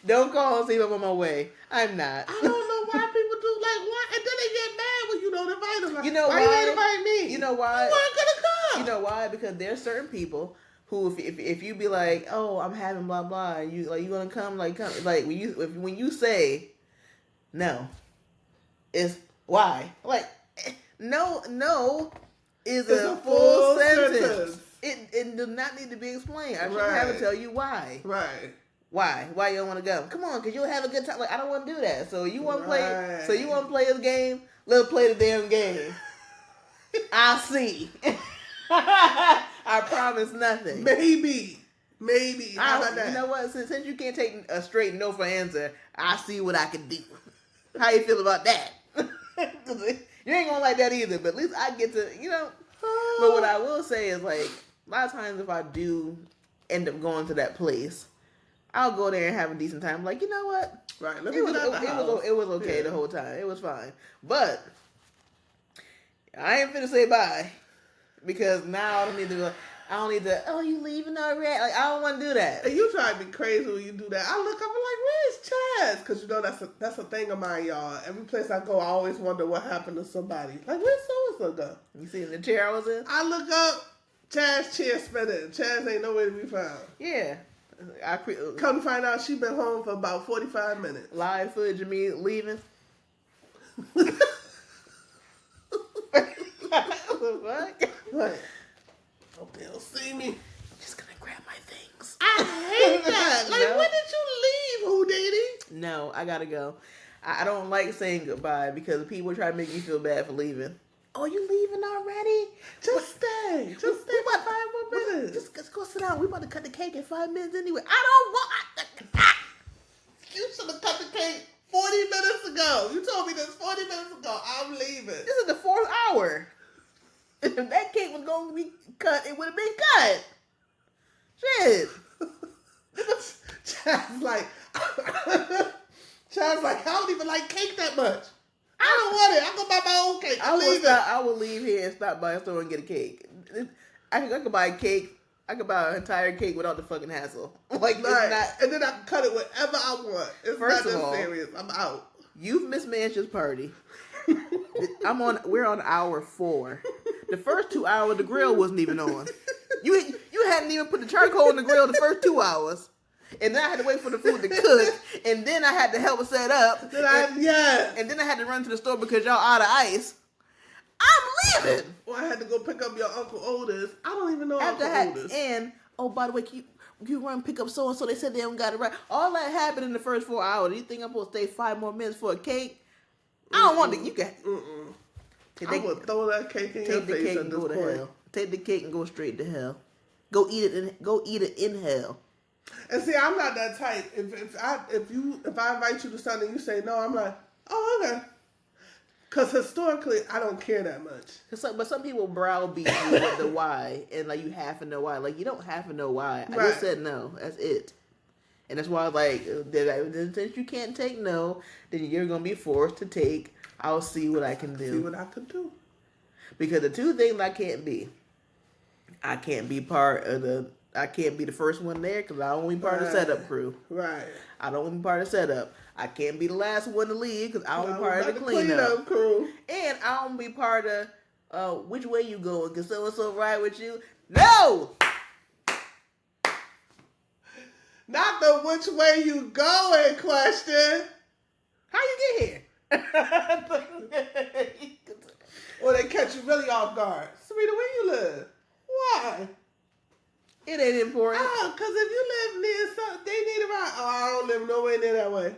Don't call and see if I'm on my way. I'm not. I don't know why people do like why, and then they get mad when you don't invite them. Like, you know why? You ain't invite me? You know why? You weren't gonna come. You know why? Because there's certain people who, if you be like, oh, I'm having blah blah, and you gonna come, like when you say no, it's why, like no is a full sentence. It does not need to be explained. I shouldn't have to tell you why. Right. Why? Why you don't want to go? Come on, because you'll have a good time. Like, I don't want to do that. So you want to play? So you want to play this game? Let's play the damn game. I'll see. I promise nothing. Maybe. How about that? You know what? Since you can't take a straight no for answer, I see what I can do. How you feel about that? You ain't gonna like that either, but at least I get to, But what I will say is, like, a lot of times if I do end up going to that place, I'll go there and have a decent time. Like, you know what? Right. It was okay the whole time. It was fine. But I ain't finna say bye because now I don't need to go. I don't need to. Oh, you leaving already? Like, I don't want to do that. And you try to be crazy when you do that. I look up and like, where's Chaz? Because that's a thing of mine, y'all. Every place I go, I always wonder what happened to somebody. Like, where's so and so go? You see in the chair I was in? I look up, Chaz chair spinning. Chaz ain't nowhere to be found. Yeah. Come to find out, she been home for about 45 minutes. Live footage of me leaving. What? Hope they don't see me. I'm just gonna grab my things. I hate that. Like, no. When did you leave, Houdini? No, I gotta go. I don't like saying goodbye because people try to make me feel bad for leaving. Oh, you leaving already? Just stay. Just stay for 5 more minutes. Just go sit down. We about to cut the cake in 5 minutes anyway. I don't want. You should have cut the cake 40 minutes ago. You told me this 40 minutes ago. I'm leaving. This is the 4th hour. If that cake was going to be cut, it would have been cut. Shit. Chad's like, I don't even like cake that much. I don't want it. I go buy my own cake. I will leave here and stop by a store and get a cake. I could buy a cake. I could buy an entire cake without the fucking hassle. Like, it's not, and then I can cut it whenever I want. It's not that serious. I'm out. You've missed Mansion's party. We're on hour 4. The first 2 hours, the grill wasn't even on. You hadn't even put the charcoal in the grill the first 2 hours. And then I had to wait for the food to cook. And then I had to help set up. And then I had to run to the store because y'all out of ice. I'm leaving. Well, I had to go pick up your Uncle Otis. I don't even know Uncle Otis. And, oh, by the way, can you run pick up so-and-so? They said they don't got it right. All that happened in the first 4 hours. You think I'm supposed to stay 5 more minutes for a cake? I don't want to. You got. I would throw that cake in your face at this point. Take the cake and go straight to hell. Go eat it in hell. And see, I'm not that type. If I invite you to something and you say no, I'm like, oh, okay. Because historically, I don't care that much. But some people browbeat you with the why, and like you have to know why. Like, you don't have to know why. I just said no. That's it. And that's why I was like, since you can't take no, then you're gonna be forced to take. I'll see what I can do. See what I can do. Because the two things I can't be I can't be the first one there because I don't want to be part of the setup crew. Right. I don't want to be part of the setup. I can't be the last one to leave because I don't want to be part of the cleanup crew. And I don't want to be part of which way you going because so-and-so ride with you. No! Not the which way you going question. How you get here? Or they catch you really off guard. Sarita, where you live? Why? It ain't important. Oh, because if you live near something, they need a ride. Oh, I don't live nowhere near that way.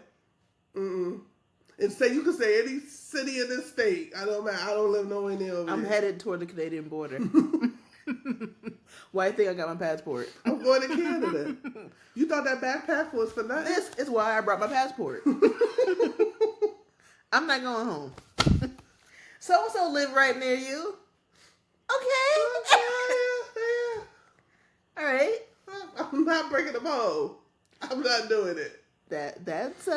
And say you can say any city in this state. I don't matter. I don't live nowhere near over I'm headed toward the Canadian border. Why do you think I got my passport? I'm going to Canada. You thought that backpack was for nothing? This is why I brought my passport. I'm not going home. So-and-so live right near you. Okay. Yeah. All right. I'm not breaking them home. I'm not doing it. That's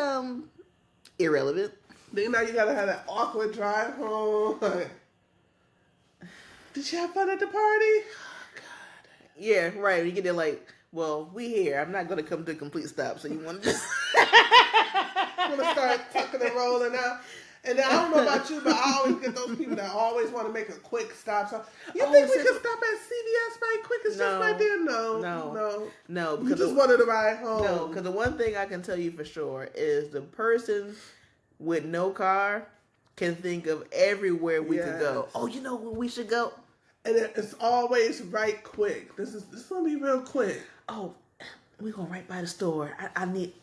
irrelevant. Then now you gotta have that awkward drive home. Did you have fun at the party? Oh, God. Yeah, right. You get there like, well, we here. I'm not gonna come to a complete stop. So you want to just want to start tucking and rolling out. And then I don't know about you, but I always get those people that always want to make a quick stop. So you think we could stop at CVS right quick? It's just right there. No. Because you just wanted to ride home. No, because the one thing I can tell you for sure is the person with no car can think of everywhere we could go. Oh, you know where we should go? And it's always right quick. This is gonna be real quick. Oh, We going right by the store. I need.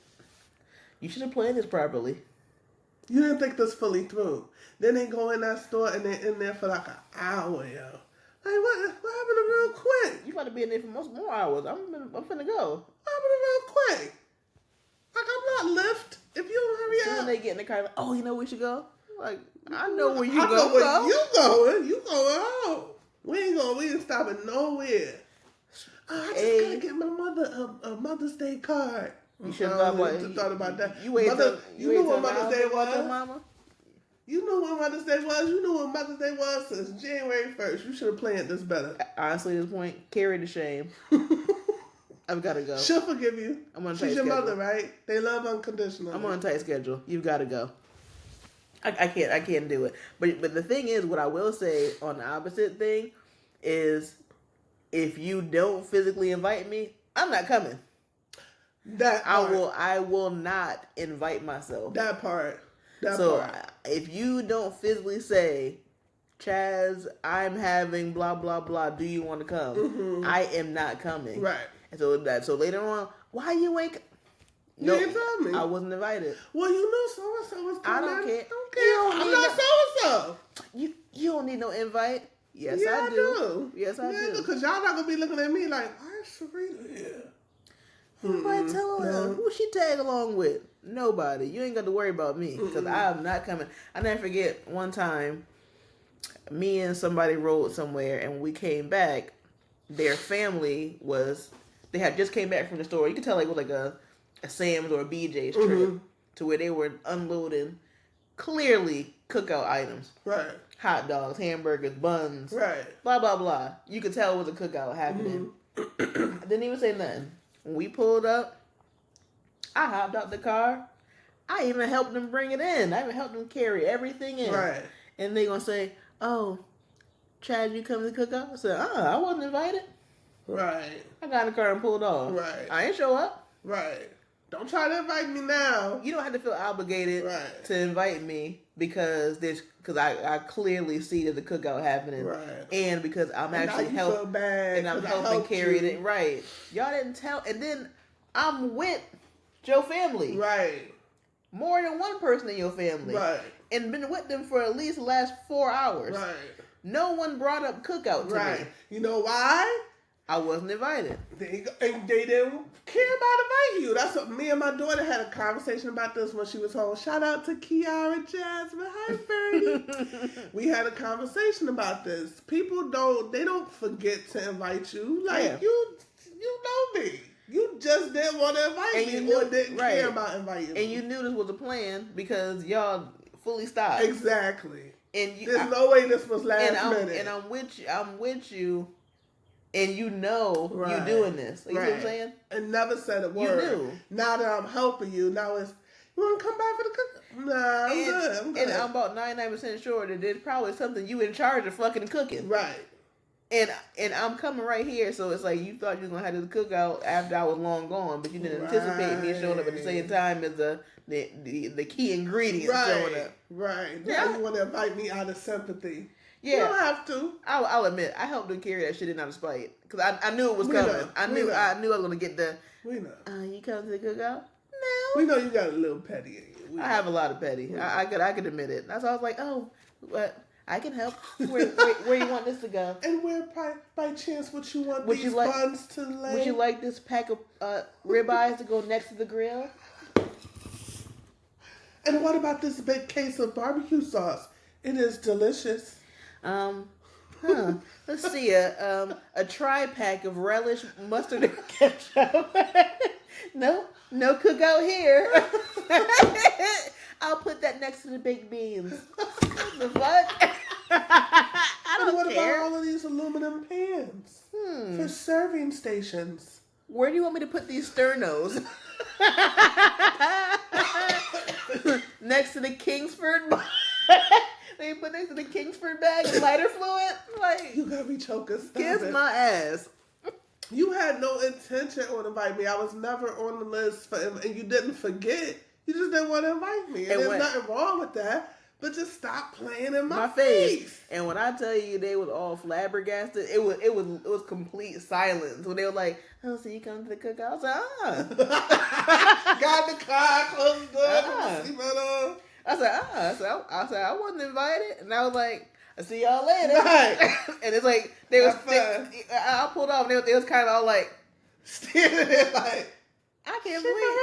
You should have planned this properly. You didn't think this fully through. Then they go in that store and they're in there for like an hour, yo. Like, what happened to real quick? You about to be in there for more hours. I'm finna go. What happened to real quick? Like, I'm not Lyft. If you don't hurry up. When they get in the car, like, oh, you know where we should go? Like, I know where you I go. know where you going. You going home. We ain't stopping nowhere. Oh, I just gotta get my mother a Mother's Day card. You should have thought about that. You knew what Mother's Day was? Mama? You knew what Mother's Day was. You knew what Mother's Day was since January 1st. You should have planned this better. Honestly, at this point, carry the shame. I've got to go. She'll forgive you. I'm on a tight She's your schedule. mother, right? They love unconditionally. I'm on a tight schedule. You've got to go. I can't do it. But the thing is, what I will say on the opposite thing is, if you don't physically invite me, I'm not coming. That part. I will not invite myself. That part. If you don't physically say, Chaz, I'm having blah blah blah, do you want to come? Mm-hmm. I am not coming. Right. And so later on, why you ain't? You didn't tell me. I wasn't invited. Well, you know so-and-so was coming. I don't care. I'm not so-and-so. You don't need no invite. Yes, yeah, I do. Yes, I do. Because y'all not going to be looking at me like, why is Serena here? Nobody tell her. Who she tag along with? Nobody. You ain't got to worry about me because I'm not coming. I never forget one time, me and somebody rode somewhere and when we came back, their family they had just came back from the store. You could tell it was like a Sam's or a BJ's trip to where they were unloading clearly cookout items. Right. Hot dogs, hamburgers, buns. Right. Blah, blah, blah. You could tell it was a cookout happening. I didn't even say nothing. When we pulled up, I hopped out the car. I even helped them bring it in. I even helped them carry everything in. Right. And they going to say, oh, Chad, you come to the cookout? I said, I wasn't invited. Right. I got in the car and pulled off. Right. I ain't show up. Right. Don't try to invite me now. You don't have to feel obligated to invite me because I clearly see that the cookout happening, and because I'm actually helping and I'm helping carry it. Right? Y'all didn't tell, and then I'm with your family, right? More than one person in your family, right? And been with them for at least the last 4 hours, right? No one brought up cookout to me. You know why? I wasn't invited. They didn't care about inviting you. That's what me and my daughter had a conversation about this when she was home. Shout out to Kiara Jasmine. Hi, Bernie. We had a conversation about this. People don't forget to invite you. Like, you know me. You just didn't want to invite me or didn't care about inviting me. And you knew this was a plan because y'all fully stopped. Exactly. And there's no way this was last minute. And I'm with you. And you know you're doing this. You know what I'm saying? And never said a word. You knew. Now that I'm helping you, now it's, you want to come back for the cooking? Nah, I'm good. And I'm about 99% sure that there's probably something you in charge of fucking cooking. Right. And I'm coming right here, so it's like you thought you was going to have this cookout after I was long gone, but you didn't anticipate me showing up at the same time as the key ingredient showing up. Right. Now you want to invite me out of sympathy. Yeah. You don't have to. I'll admit, I helped them carry that shit in out of spite. Because I knew it was coming. I knew I was going to get the... We know. You come to the cookout? No. We know you got a little petty in you. I have a lot of petty. I could admit it. That's why I was like, oh, but I can help. Where you want this to go? And where, by chance, would you want these buns to lay? Would you like this pack of ribeyes to go next to the grill? And what about this big case of barbecue sauce? It is delicious. Let's see a tri-pack of relish, mustard, and ketchup. No cookout here. I'll put that next to the baked beans. What the fuck? I don't care. About all of these aluminum pans for serving stations? Where do you want me to put these sternos? Next to the Kingsford. They put next to the Kingsford bag of lighter fluid. Like, you got me choking. Kiss my ass. You had no intention on inviting me. I was never on the list for, and you didn't forget. You just didn't want to invite me, and there's nothing wrong with that. but just stop playing in my face. And when I tell you they was all flabbergasted, it was complete silence. When they were like, "Oh, so you come to the cookout?" I was like, Got in the car, closed the door, I said, I wasn't invited. And I was like, I'll see y'all later. Right. And it's like, I pulled off and they was kind of all like, standing there like, I can't believe.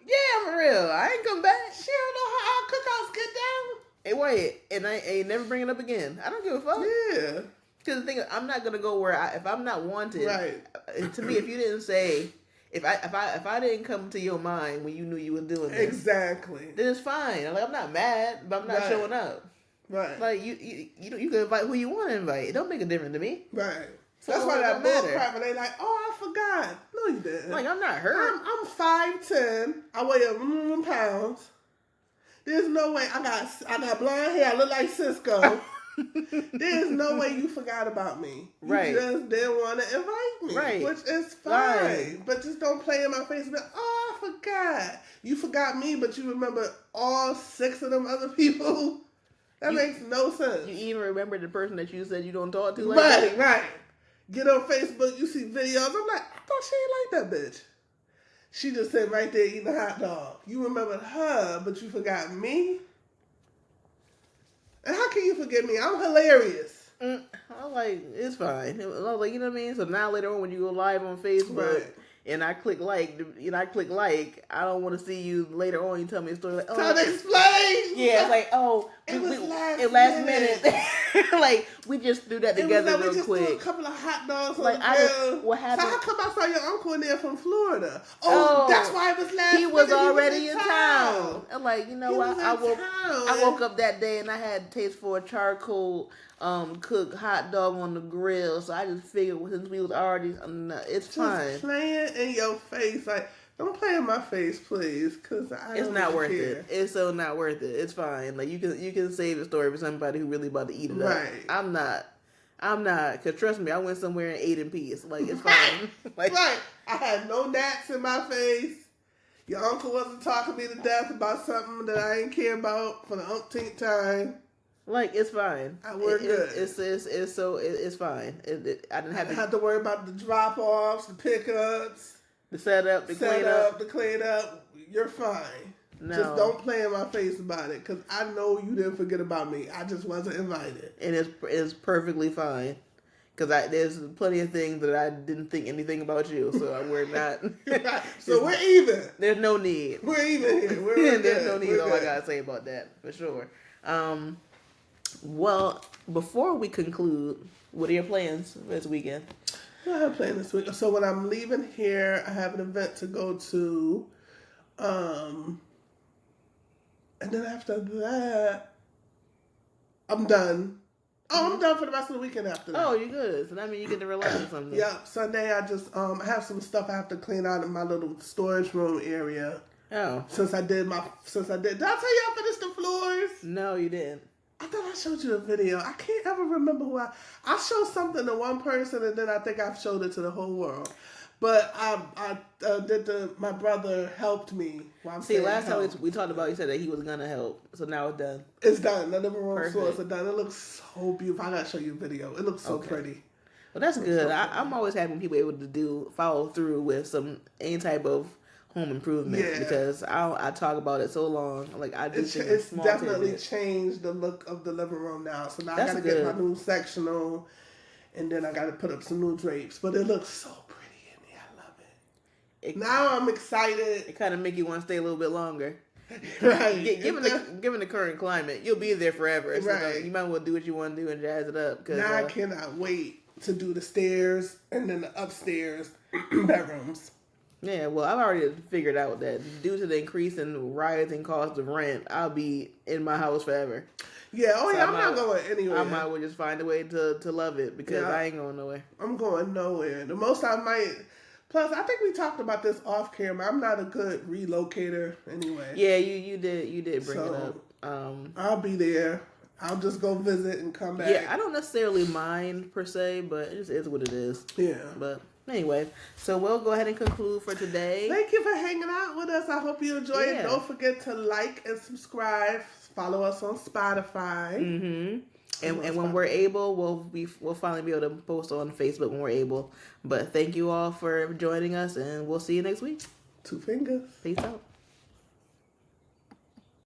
Yeah, for real. I ain't come back. She don't know how our cookouts get down. Hey, wait, and I ain't never bring it up again. I don't give a fuck. Yeah. Because the thing is, I'm not gonna go where if I'm not wanted. Right. To me, if you didn't say, if I didn't come to your mind when you knew you were doing this, exactly, then it's fine. I'm not mad, but I'm not showing up. Right. Like you can invite who you want to invite. It don't make a difference to me. Right. So that's why that bull crap, and they like, oh, I forgot. No, you didn't. Like, I'm not hurt. I'm 5'10". I weigh 1,000,000 pounds. There's no way I got blonde hair. I look like Cisco. There's no way you forgot about me. You just didn't want to invite me. Right. Which is fine. Right. But just don't play in my face and be like, oh, I forgot. You forgot me, but you remember all 6 of them other people? That makes no sense. You even remember the person that you said you don't talk to like that? Right. Get on Facebook, you see videos. I'm like, I thought she ain't like that bitch. She just sitting right there eating a hot dog. You remembered her, but you forgot me? And how can you forget me? I'm hilarious. I'm like, it's fine. I was like, you know what I mean? So now later on when you go live on Facebook and I click like, I don't want to see you later on. You tell me a story like, oh. Time to explain. Yeah, it's like, oh. It was last minute. Like, we just threw that together real quick. We just threw a couple of hot dogs on like, the grill. What happened? So how come I saw your uncle in there from Florida? Oh, that's why it was last minute. He was already in town. I'm like, you know what? I woke up that day and I had taste for a charcoal cooked hot dog on the grill. So I just figured since we was already, it's just fine. Just playing in your face. Like, don't play in my face, please, because it's not worth it. It's so not worth it. It's fine. Like you can save the story for somebody who really about to eat it up. I'm not. Cause trust me, I went somewhere and ate in peace. Like it's fine. Like, right. I had no gnats in my face. Your uncle wasn't talking me to death about something that I didn't care about for the umpteenth time. Like it's fine. We're good. It's fine. I didn't have to worry about the drop offs, the pickups. The setup, the clean up. You're fine. No. Just don't play in my face about it, because I know you didn't forget about me. I just wasn't invited. And it's perfectly fine. Because there's plenty of things that I didn't think anything about you, so we're not. So we're even. There's no need. We're even here. There's no need. All I gotta say about that, for sure. Well, before we conclude, what are your plans this weekend? I have plans this week. So when I'm leaving here, I have an event to go to. And then after that, I'm done. Oh, I'm done for the rest of the weekend after that. Oh, you're good. So that means you get to relax or something. Yep. Sunday, I just I have some stuff I have to clean out in my little storage room area. Oh. Did I tell you I finished the floors? No, you didn't. I thought I showed you a video. I can't ever remember who I showed something to one person and then I think I've showed it to the whole world. But my brother helped me. Last time we talked about, you said that he was gonna help. So now it's done. It's done. The living room floors are done. It looks so beautiful. I gotta show you a video. It looks so pretty. Well, that's good. I'm always happy when people are able to follow through with any type of home improvement, because I talk about it so long. Like I do. It's definitely changed the look of the living room now. So now I gotta get my new sectional, and then I gotta put up some new drapes. But it looks so pretty in there. I love it. Now I'm excited. It kind of make you want to stay a little bit longer. Right. Given the current climate, you'll be there forever. So right. You might as well do what you want to do and jazz it up. Now I cannot wait to do the stairs and then the upstairs bedrooms. Yeah, well, I've already figured out that due to the increase in rising cost of rent, I'll be in my house forever. Yeah, I'm not going anywhere. I might well just find a way to love it, because I ain't going nowhere. I'm going nowhere. The most I might... Plus, I think we talked about this off camera. I'm not a good relocator anyway. Yeah, you did bring it up. I'll be there. I'll just go visit and come back. Yeah, I don't necessarily mind per se, but it just is what it is. Yeah. But anyway, so we'll go ahead and conclude for today. Thank you for hanging out with us. I hope you enjoyed it. Don't forget to like and subscribe. Follow us on Spotify. Mm-hmm. And when we're able, we'll finally be able to post on Facebook when we're able. But thank you all for joining us, and we'll see you next week. 2 fingers. Peace out.